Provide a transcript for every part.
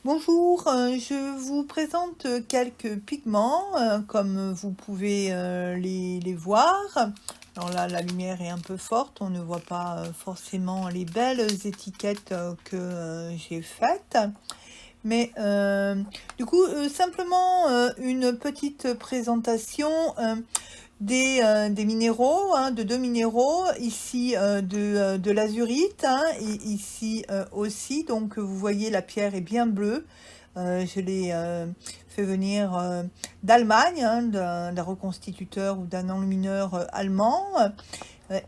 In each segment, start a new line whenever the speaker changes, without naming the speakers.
Bonjour, je vous présente quelques pigments, comme vous pouvez les voir. Alors là, la lumière est un peu forte, on ne voit pas forcément les belles étiquettes que j'ai faites. Mais du coup, simplement une petite présentation des minéraux, de deux minéraux, ici de l'azurite, et ici aussi. Donc vous voyez, la pierre est bien bleue. Je l'ai fait venir d'Allemagne, d'un reconstituteur ou d'un enlumineur allemand.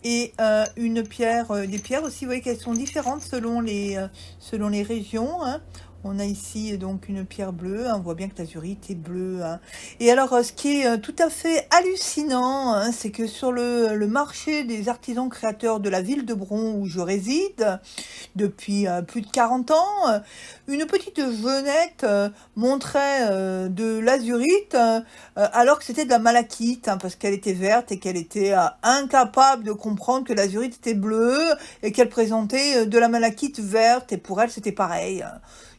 Et des pierres aussi, vous voyez qu'elles sont différentes selon les régions. On a ici donc une pierre bleue, on voit bien que l'azurite est bleue. Et alors, ce qui est tout à fait hallucinant, c'est que sur le marché des artisans créateurs de la ville de Bron, où je réside depuis plus de 40 ans, une petite jeunette montrait de l'azurite alors que c'était de la malachite, parce qu'elle était verte et qu'elle était incapable de comprendre que l'azurite était bleue et qu'elle présentait de la malachite verte, et pour elle c'était pareil.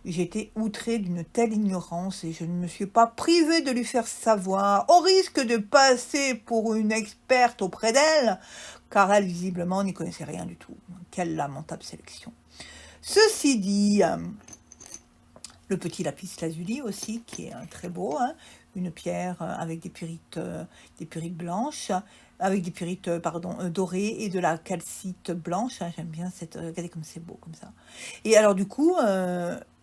J'ai été outrée d'une telle ignorance et je ne me suis pas privée de lui faire savoir, au risque de passer pour une experte auprès d'elle, car elle visiblement n'y connaissait rien du tout. Quelle lamentable sélection. Ceci dit, le petit lapis lazuli aussi, qui est très beau, une pierre avec des pyrites blanches, avec des pyrites dorées et de la calcite blanche. J'aime bien regardez comme c'est beau comme ça. Et alors du coup,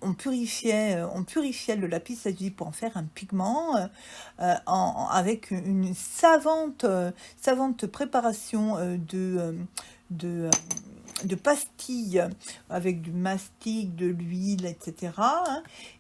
on purifiait le lapis lazuli pour en faire un pigment avec une savante préparation de de pastilles avec du mastic, de l'huile, etc.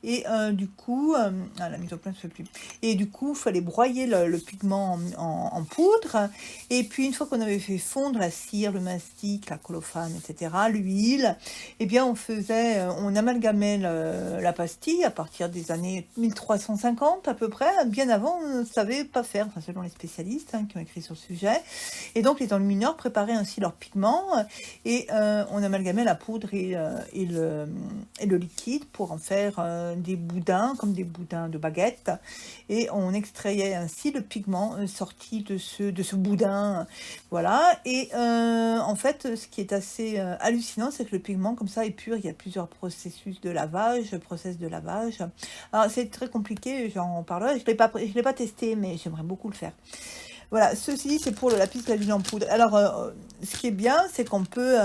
Et du coup, la mise en place ne se fait plus. Et du coup, il fallait broyer le pigment en poudre. Et puis, une fois qu'on avait fait fondre la cire, le mastic, la colophane, etc., l'huile, eh bien, on amalgamait la pastille à partir des années 1350 à peu près. Bien avant, on ne savait pas faire, enfin, selon les spécialistes qui ont écrit sur le sujet. Et donc, les enlumineurs préparaient ainsi leur pigment. Et on amalgamait la poudre et le liquide pour en faire des boudins, comme des boudins de baguette. Et on extrayait ainsi le pigment sorti de ce boudin. Voilà. Et en fait, ce qui est assez hallucinant, c'est que le pigment, comme ça, est pur. Il y a plusieurs process de lavage. Alors, c'est très compliqué, j'en parlerai. Je l'ai pas testé, mais j'aimerais beaucoup le faire. Voilà, ceci c'est pour le lapis lazuli en poudre. Alors, ce qui est bien, c'est qu'on peut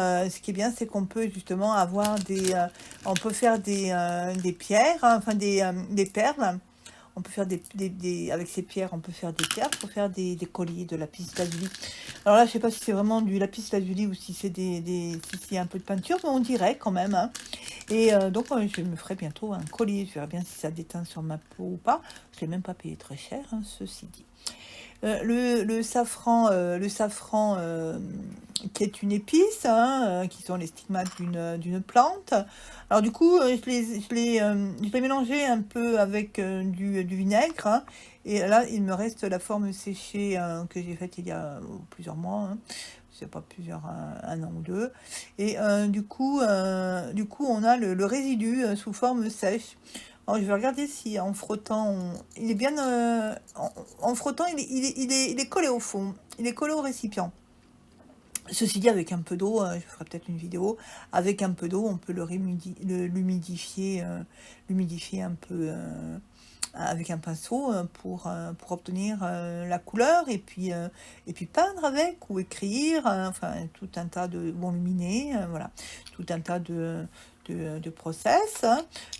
justement avoir on peut faire des pierres, enfin des perles. On peut faire avec ces pierres, on peut faire des perles pour faire des colliers de lapis lazuli. Alors là, je sais pas si c'est vraiment du lapis lazuli ou si c'est si c'est un peu de peinture, mais on dirait quand même. Et donc, je me ferai bientôt un collier. Je verrai bien si ça déteint sur ma peau ou pas. Je l'ai même pas payé très cher, ceci dit. Le safran qui est une épice, qui sont les stigmates d'une plante. Alors du coup, je l'ai mélangé un peu avec du vinaigre, et là, il me reste la forme séchée que j'ai faite il y a plusieurs mois. C'est pas un an ou deux. Et du coup, on a le résidu sous forme sèche. Alors, je vais regarder si en frottant, il est bien. En frottant, il est collé au fond. Il est collé au récipient. Ceci dit, avec un peu d'eau, je ferai peut-être une vidéo. Avec un peu d'eau, on peut l'humidifier un peu avec un pinceau pour obtenir la couleur et puis peindre avec ou écrire, enfin tout un tas ou enluminer, voilà, tout un tas de process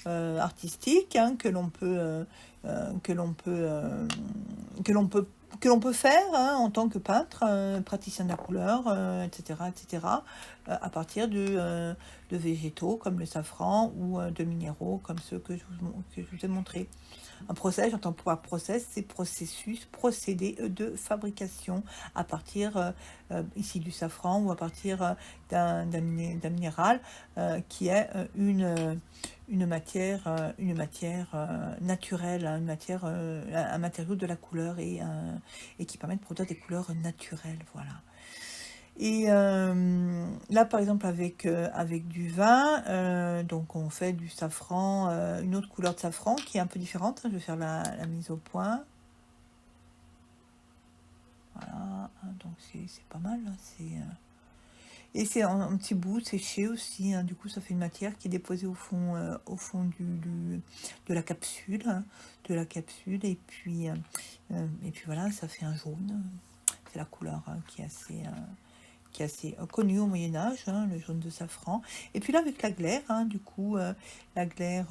artistiques que l'on peut que l'on peut que l'on peut faire en tant que peintre, praticien de la couleur, etc., etc., à partir de végétaux comme le safran ou de minéraux comme ceux que je vous ai montrés. Un process, j'entends par process, c'est processus, procédé de fabrication à partir ici du safran ou à partir d'un minéral qui est une matière naturelle, un matériau de la couleur et qui permet de produire des couleurs naturelles. Voilà. Et là, par exemple, avec du vin, donc on fait du safran, une autre couleur de safran qui est un peu différente. Je vais faire la mise au point. Voilà, donc c'est pas mal. Et c'est un petit bout séché aussi, du coup ça fait une matière qui est déposée au fond de la capsule, et puis voilà, ça fait un jaune. C'est la couleur qui est assez connue au Moyen-Âge, le jaune de safran. Et puis là, avec la glaire, du coup, la glaire,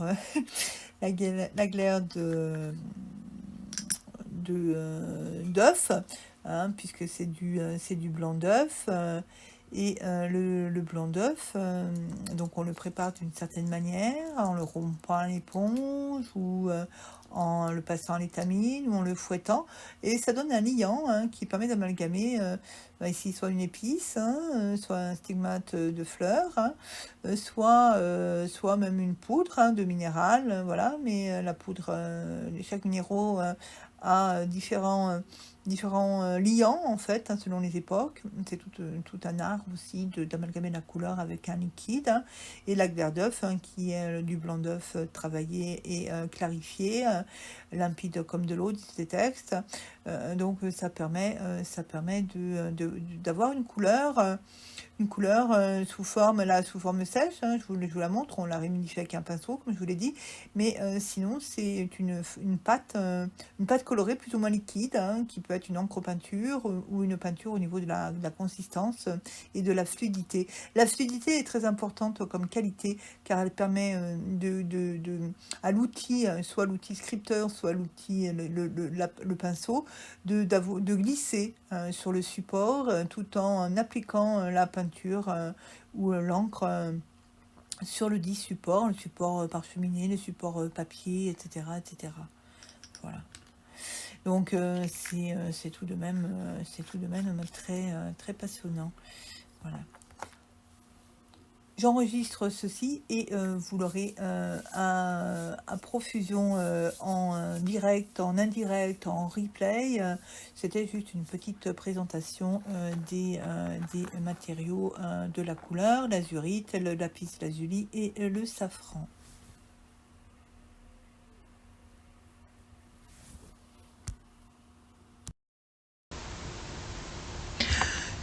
la glaire d'œuf, puisque c'est du blanc d'œuf. Et le blanc d'œuf, donc on le prépare d'une certaine manière, en le rompant à l'éponge ou en le passant à l'étamine ou en le fouettant. Et ça donne un liant qui permet d'amalgamer ici soit une épice, soit un stigmate de fleurs, soit même une poudre de minéral. Voilà, mais la poudre, chaque minéraux a différents liants en fait, selon les époques. C'est tout un art aussi d'amalgamer la couleur avec un liquide. Et la glaire d'œuf, qui est du blanc d'œuf travaillé et clarifié, limpide comme de l'eau, disent les textes. Donc ça permet d'avoir une couleur sous forme sèche, je vous la montre, on la réunifie avec un pinceau, comme je vous l'ai dit, mais sinon c'est une pâte colorée plus ou moins liquide, qui peut être une encre peinture ou une peinture au niveau de la consistance et de la fluidité. La fluidité est très importante comme qualité, car elle permet à l'outil, soit l'outil scripteur, soit l'outil, le pinceau, de glisser sur le support tout en appliquant la peinture ou l'encre sur le dit support, le support parcheminé, le support papier, etc., etc. Voilà. Donc c'est tout de même très très passionnant. Voilà. J'enregistre ceci et vous l'aurez à profusion en direct, en indirect, en replay. C'était juste une petite présentation des matériaux de la couleur, l'azurite, le lapis lazuli et le safran.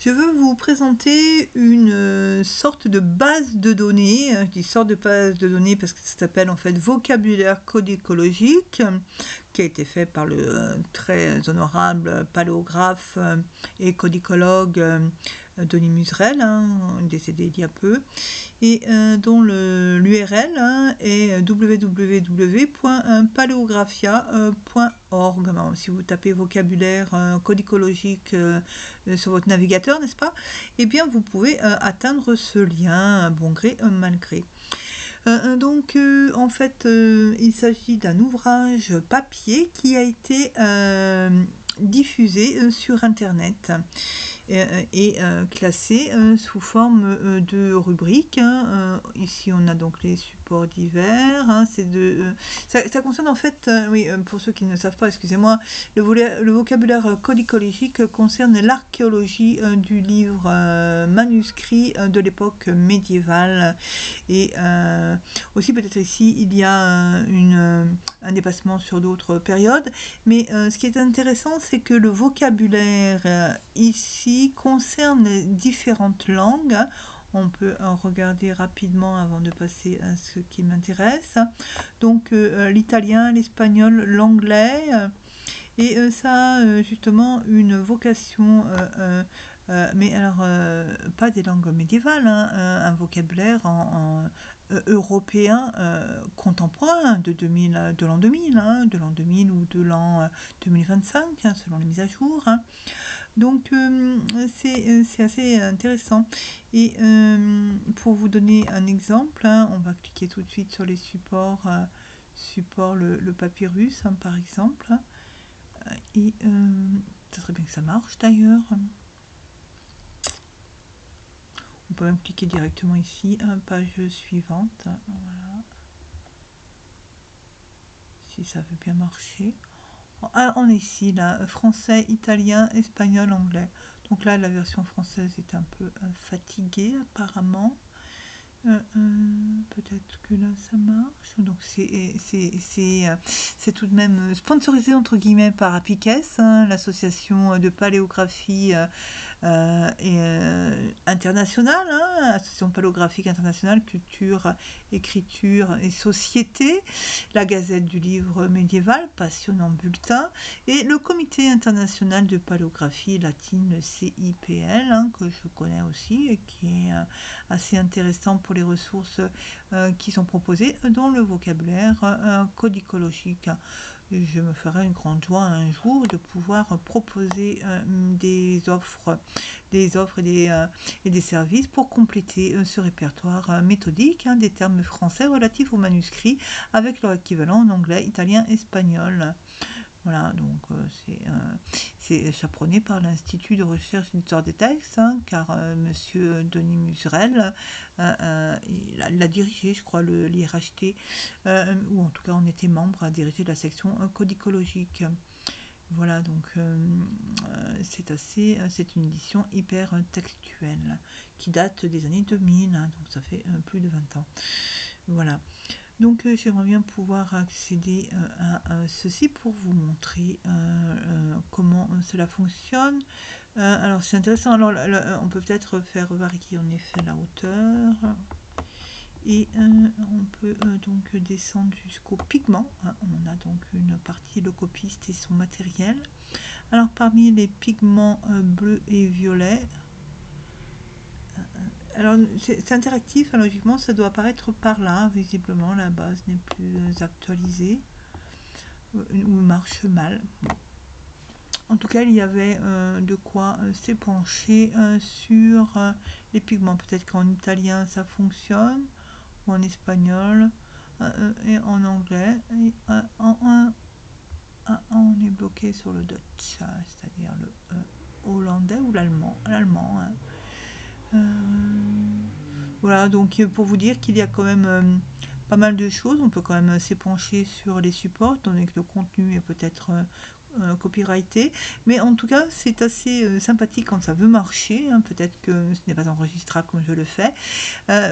Je veux vous présenter une sorte de base de données. Je dis sorte de base de données parce que ça s'appelle en fait vocabulaire codicologique, qui a été fait par le très honorable paléographe et codicologue Denis Muserel, décédé il y a peu, et dont l'URL est www.paléographia.org. Si vous tapez vocabulaire codicologique sur votre navigateur, n'est-ce pas, eh bien vous pouvez atteindre ce lien, bon gré mal gré. Donc en fait il s'agit d'un ouvrage papier qui a été diffusé sur internet et classé sous forme de rubriques. Ici on a donc les supports divers, ça concerne en fait, pour ceux qui ne savent pas, excusez-moi, le vocabulaire codicologique concerne l'archéologie du livre manuscrit de l'époque médiévale, et aussi peut-être ici il y a un dépassement sur d'autres périodes, mais ce qui est intéressant, c'est que le vocabulaire ici concerne différentes langues. On peut regarder rapidement avant de passer à ce qui m'intéresse. Donc l'italien, l'espagnol, l'anglais, et ça a justement une vocation, mais alors pas des langues médiévales, un vocabulaire européen contemporain de l'an 2000, ou de l'an 2025, selon les mises à jour. Donc c'est assez intéressant. Et pour vous donner un exemple, on va cliquer tout de suite sur les supports, le papyrus, par exemple. Et ça serait bien que ça marche d'ailleurs. On peut même cliquer directement ici, page suivante. Voilà. Si ça veut bien marcher. Ah, on est ici, là, français, italien, espagnol, anglais. Donc là, la version française est un peu fatiguée, apparemment. Peut-être que là ça marche. Donc c'est tout de même sponsorisé entre guillemets par Apikes, hein, l'association de paléographie internationale, hein, association paléographique internationale, culture, écriture et société, la Gazette du livre médiéval, passionnant bulletin, et le Comité international de paléographie latine, le CIPL, hein, que je connais aussi et qui est assez intéressant pour les ressources qui sont proposées dans le vocabulaire codicologique. Je me ferai une grande joie un jour de pouvoir proposer des offres et des services pour compléter ce répertoire méthodique, hein, des termes français relatifs aux manuscrits avec leur équivalent en anglais, italien, espagnol. Voilà, donc c'est chaperonné par l'Institut de recherche et d'histoire des textes, hein, car monsieur Denis Muserel, il l'a dirigé, je crois, l'IRHT, ou en tout cas on était membre à diriger la section codicologique. Voilà, donc c'est une édition hyper textuelle qui date des années 2000, hein, donc ça fait plus de 20 ans. Voilà. Donc j'aimerais bien pouvoir accéder à ceci pour vous montrer comment cela fonctionne. Alors c'est intéressant, alors on peut peut-être faire varier en effet la hauteur. Et on peut donc descendre jusqu'au pigment, hein. On a donc une partie, le copiste et son matériel. Alors parmi les pigments bleus et violets, alors c'est interactif, hein, logiquement ça doit apparaître par là, visiblement la base n'est plus actualisée ou marche mal. En tout cas il y avait de quoi s'épancher sur les pigments. Peut-être qu'en italien ça fonctionne, ou en espagnol, et en anglais, et on est bloqué sur le Dutch, c'est-à-dire le hollandais ou l'allemand, hein. Voilà, donc pour vous dire qu'il y a quand même pas mal de choses, on peut quand même s'épancher sur les supports, étant donné que le contenu est peut-être copyrighté, mais en tout cas c'est assez sympathique quand ça veut marcher, hein. Peut-être que ce n'est pas enregistrable comme je le fais.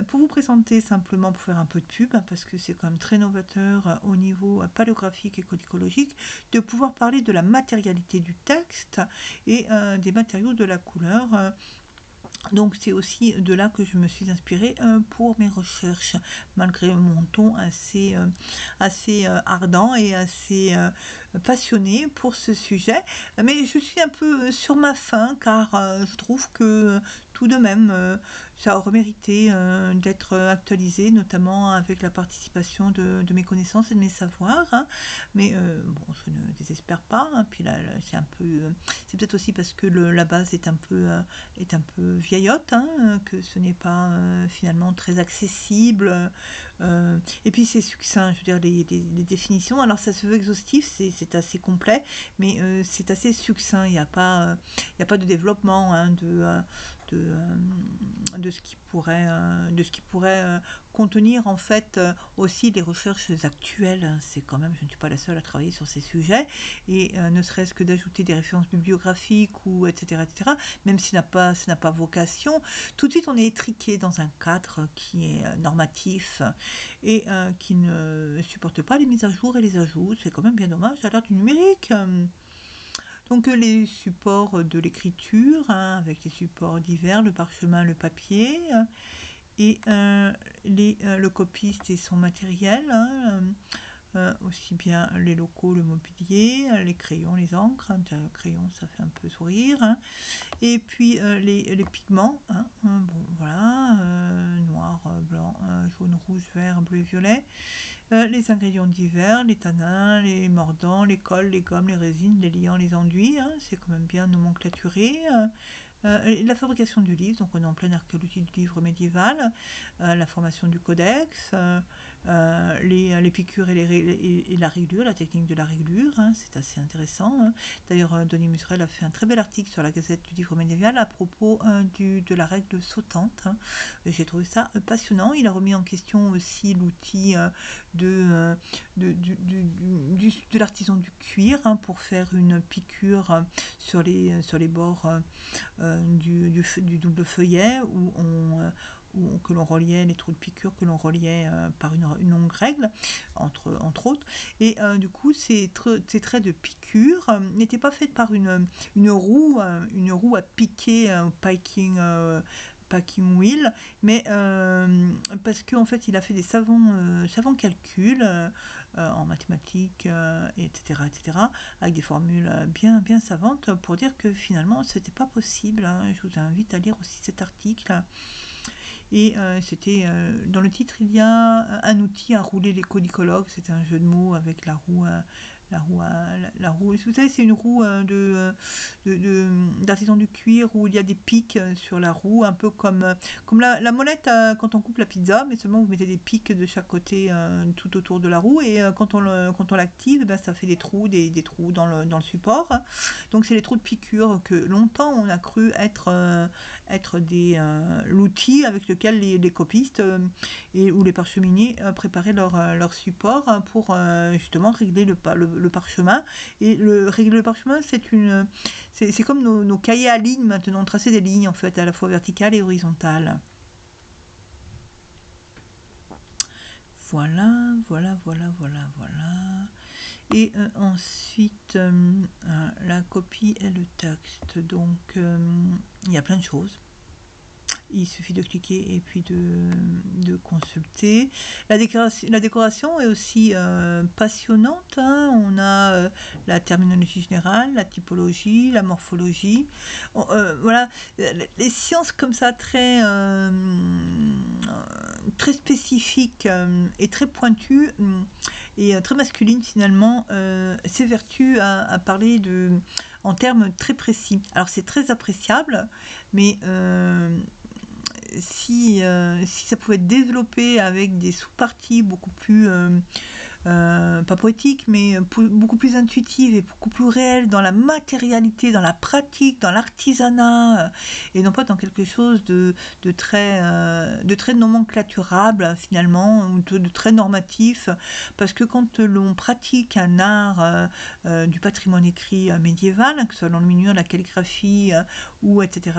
Pour vous présenter simplement, pour faire un peu de pub, hein, parce que c'est quand même très novateur au niveau paléographique et codicologique, de pouvoir parler de la matérialité du texte et des matériaux de la couleur. Donc c'est aussi de là que je me suis inspirée pour mes recherches, malgré mon ton assez ardent et assez passionné pour ce sujet. Mais je suis un peu sur ma faim, car je trouve que tout de même ça aurait mérité d'être actualisé, notamment avec la participation de mes connaissances et de mes savoirs, hein. Mais bon, je ne désespère pas, hein. Puis là c'est un peu, c'est peut-être aussi parce que la base est un peu vieillotte, hein, que ce n'est pas finalement très accessible, et puis c'est succinct, je veux dire, les définitions, alors ça se veut exhaustif, c'est assez complet, mais c'est assez succinct, il n'y a pas de développement, hein, de ce qui pourrait contenir en fait aussi les recherches actuelles. C'est quand même, je ne suis pas la seule à travailler sur ces sujets, et ne serait-ce que d'ajouter des références bibliographiques ou etc., même si ça n'a pas vocation, tout de suite on est étriqué dans un cadre qui est normatif et qui ne supporte pas les mises à jour et les ajouts. C'est quand même bien dommage à l'ère du numérique. Donc les supports de l'écriture, hein, avec les supports divers, le parchemin, le papier, et le copiste et son matériel, hein, aussi bien les locaux, le mobilier, les crayons, les encres, hein, le crayon ça fait un peu sourire, hein, et puis les pigments, hein, bon voilà, noir, blanc, jaune, rouge, vert, bleu, violet, les ingrédients divers, les tanins, les mordants, les colles, les gommes, les résines, les liants, les enduits, hein, c'est quand même bien nomenclaturé, La fabrication du livre, donc on est en pleine archéologie du livre médiéval, la formation du codex, les piqûres et la réglure, la technique de la réglure, hein, c'est assez intéressant. Hein. D'ailleurs, Denis Muserel a fait un très bel article sur la Gazette du livre médiéval à propos de la règle sautante. Hein. J'ai trouvé ça passionnant. Il a remis en question aussi l'outil de l'artisan du cuir, hein, pour faire une piqûre sur les bords du double feuillet que l'on reliait, les trous de piqûre que l'on reliait par une longue règle, entre autres. Et du coup, ces traits de piqûre n'étaient pas faits par une roue à piquer, packing wheel, mais parce qu'en fait il a fait des savants calculs en mathématiques, etc., avec des formules bien savantes pour dire que finalement c'était pas possible. Hein. Je vous invite à lire aussi cet article. Et c'était dans le titre, il y a un outil à rouler les codicologues. C'était un jeu de mots avec la roue. Vous savez, c'est une roue d'artisan du cuir où il y a des pics sur la roue, un peu comme la molette quand on coupe la pizza, mais seulement vous mettez des pics de chaque côté tout autour de la roue, et quand on l'active, ben, ça fait des trous dans le support. Donc c'est les trous de piqûre que longtemps on a cru être l'outil avec lequel les copistes ou les parcheminiers préparaient leur support pour justement régler le parchemin. Et régler le parchemin, c'est comme nos cahiers à lignes maintenant, tracer des lignes en fait à la fois verticales et horizontales. Voilà. Et ensuite, la copie et le texte. Donc, il y a plein de choses. Il suffit de cliquer et puis de consulter. La décoration est aussi passionnante. Hein. On a la terminologie générale, la typologie, la morphologie. Voilà, les sciences comme ça très spécifiques et très pointues et très masculines finalement, s'évertuent à parler en termes très précis. Alors c'est très appréciable, mais si ça pouvait être développé avec des sous-parties beaucoup plus pas poétiques, mais beaucoup plus intuitives et beaucoup plus réelles dans la matérialité, dans la pratique, dans l'artisanat, et non pas dans quelque chose de très nomenclaturable finalement, ou de très normatif, parce que quand l'on pratique un art du patrimoine écrit médiéval, que ce soit l'enluminure, la calligraphie ou etc.,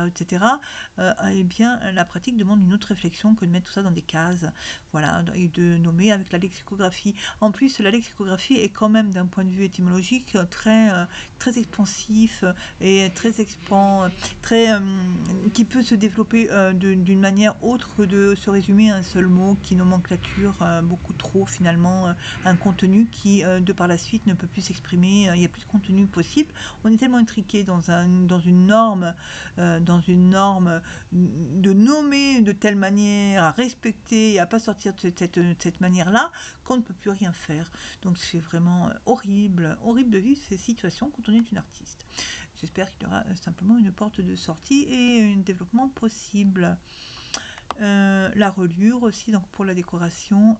eh bien la pratique demande une autre réflexion que de mettre tout ça dans des cases, voilà, et de nommer avec la lexicographie. En plus, la lexicographie est quand même, d'un point de vue étymologique, très expansif et qui peut se développer d'une manière autre que de se résumer à un seul mot qui nomenclature beaucoup trop finalement un contenu qui de par la suite ne peut plus s'exprimer. Il n'y a plus de contenu possible. On est tellement intriqué dans une norme de nommer de telle manière, à respecter et à pas sortir de cette manière-là, qu'on ne peut plus rien faire. Donc c'est vraiment horrible de vivre ces situations quand on est une artiste. J'espère qu'il y aura simplement une porte de sortie et un développement possible. La reliure aussi, donc pour la décoration,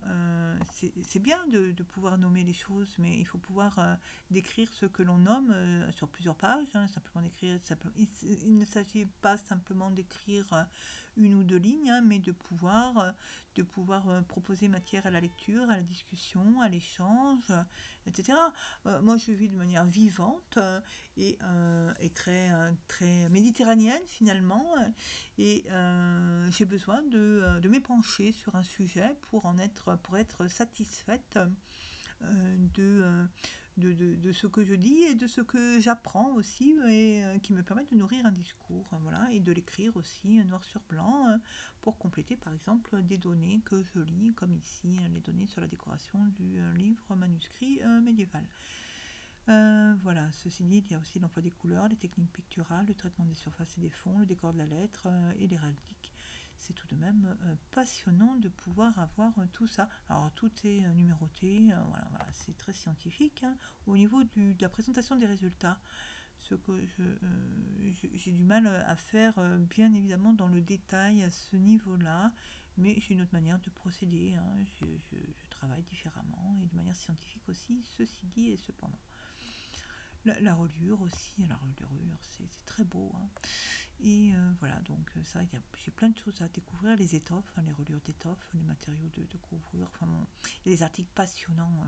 c'est bien de pouvoir nommer les choses, mais il faut pouvoir décrire ce que l'on nomme sur plusieurs pages, hein, simplement d'écrire. Il ne s'agit pas simplement d'écrire une ou deux lignes, hein, mais de pouvoir proposer matière à la lecture, à la discussion, à l'échange, etc. Moi, je vis de manière vivante et très méditerranéenne finalement, et j'ai besoin de m'épancher sur un sujet pour être satisfaite de ce que je dis et de ce que j'apprends aussi, et qui me permettent de nourrir un discours, voilà, et de l'écrire aussi noir sur blanc pour compléter par exemple des données que je lis, comme ici les données sur la décoration du livre manuscrit médiéval. Voilà, ceci dit, il y a aussi l'emploi des couleurs, les techniques picturales, le traitement des surfaces et des fonds, le décor de la lettre et l'héraldique. C'est tout de même passionnant de pouvoir avoir tout ça. Alors tout est numéroté, voilà, c'est très scientifique. Hein. Au niveau de la présentation des résultats ce que j'ai du mal à faire, bien évidemment, dans le détail à ce niveau-là, mais j'ai une autre manière de procéder, hein. Je travaille différemment et de manière scientifique aussi, ceci dit et cependant. La reliure aussi, la reliure, c'est très beau, hein. Et voilà, donc ça, j'ai plein de choses à découvrir, les étoffes, hein, les reliures d'étoffes, les matériaux de couvrure, enfin bon, il y a des articles passionnants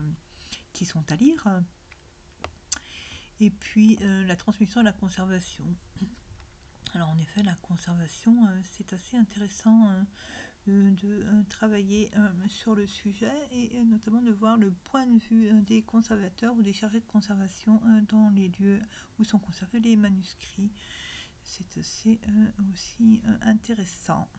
qui sont à lire. Et puis la transmission et la conservation. Alors en effet, la conservation, c'est assez intéressant de travailler sur le sujet et notamment de voir le point de vue des conservateurs ou des chargés de conservation dans les lieux où sont conservés les manuscrits. C'est assez aussi intéressant.